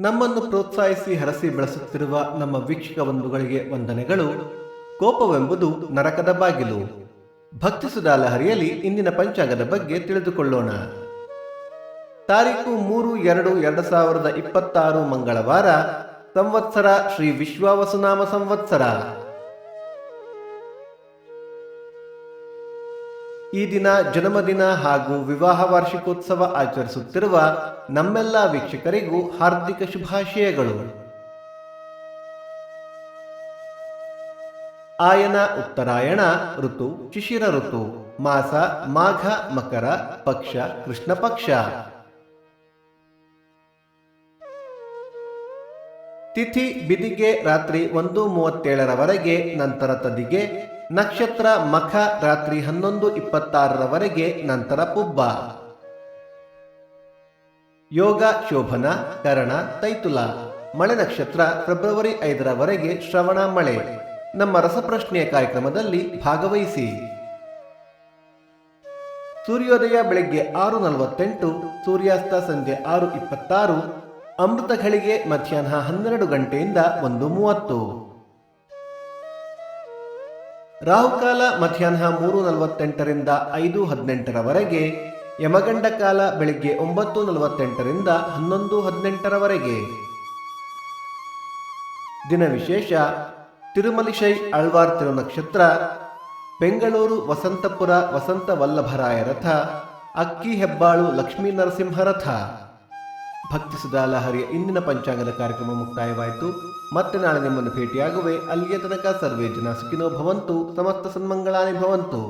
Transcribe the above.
ನಮ್ಮನ್ನು ಪ್ರೋತ್ಸಾಹಿಸಿ ಹರಸಿ ಬೆಳೆಸುತ್ತಿರುವ ನಮ್ಮ ವೀಕ್ಷಕ ಬಂಧುಗಳಿಗೆ ವಂದನೆಗಳು. ಕೋಪವೆಂಬುದು ನರಕದ ಬಾಗಿಲು. ಭಕ್ತಿ ಸುಧಾ ಲಹರಿಯಲ್ಲಿ ಇಂದಿನ ಪಂಚಾಂಗದ ಬಗ್ಗೆ ತಿಳಿದುಕೊಳ್ಳೋಣ. ತಾರೀಕು 3/2/2026 ಮಂಗಳವಾರ. ಸಂವತ್ಸರ ಶ್ರೀ ವಿಶ್ವಾವಸುನಾಮ ಸಂವತ್ಸರ. ಈ ದಿನ ಜನ್ಮದಿನ ಹಾಗೂ ವಿವಾಹ ವಾರ್ಷಿಕೋತ್ಸವ ಆಚರಿಸುತ್ತಿರುವ ನಮ್ಮೆಲ್ಲ ವೀಕ್ಷಕರಿಗೂ ಹಾರ್ದಿಕ ಶುಭಾಶಯಗಳು. ಆಯನ ಉತ್ತರಾಯಣ ಋತು ಶಿಶಿರ ಋತು. ಮಾಸ ಮಾಘ ಮಕರ. ಪಕ್ಷ ಕೃಷ್ಣ ಪಕ್ಷ. ತಿಥಿ ಬಿದಿಗೆ ರಾತ್ರಿ 1:37 ನಂತರ ತದಿಗೆ. ನಕ್ಷತ್ರ ಮಖ ರಾತ್ರಿ 11:26 ನಂತರ ಪುಬ್ಬ. ಯೋಗ ಶೋಭನ ಕರಣ ತೈತುಲ. ಮಳೆ ನಕ್ಷತ್ರ ಫೆಬ್ರವರಿ 5 ಶ್ರವಣ ಮಳೆ. ನಮ್ಮ ರಸಪ್ರಶ್ನೆಯ ಕಾರ್ಯಕ್ರಮದಲ್ಲಿ ಭಾಗವಹಿಸಿ. ಸೂರ್ಯೋದಯ ಬೆಳಗ್ಗೆ 6:48, ಸೂರ್ಯಾಸ್ತ ಸಂಜೆ 6:26, ಅಮೃತ ಘಳಿಗೆ ಮಧ್ಯಾಹ್ನ 12 ಗಂಟೆಯಿಂದ 1:30. ರಾಹುಕಾಲ ಮಧ್ಯಾಹ್ನ 3:48 5:18 ಯಮಗಂಡ ಕಾಲ ಬೆಳಿಗ್ಗೆ 9:48 11:18. ದಿನ ವಿಶೇಷ: ತಿರುಮಲಿಶೈ ಆಳ್ವಾರ್ ತಿರುನಕ್ಷತ್ರ, ಬೆಂಗಳೂರು ವಸಂತಪುರ ವಸಂತ ವಲ್ಲಭರಾಯ ರಥ, ಅಕ್ಕಿ ಹೆಬ್ಬಾಳು ಲಕ್ಷ್ಮೀ ನರಸಿಂಹ ರಥ. ಭಕ್ತಿ ಸುಧಾ ಲಹರಿಯ ಇಂದಿನ ಪಂಚಾಂಗದ ಕಾರ್ಯಕ್ರಮ ಮುಕ್ತಾಯವಾಯಿತು. ಮತ್ತೆ ನಾಳೆ ನಿಮ್ಮನ್ನು ಭೇಟಿಯಾಗುವೆ. ಅಲ್ಲಿಯ ತನಕ ಸರ್ವೇ ಜನ ಸುಖಿನೋ ಭವಂತು, ಸಮಸ್ತ ಸನ್ಮಂಗಳಾನಿ ಭವಂತು.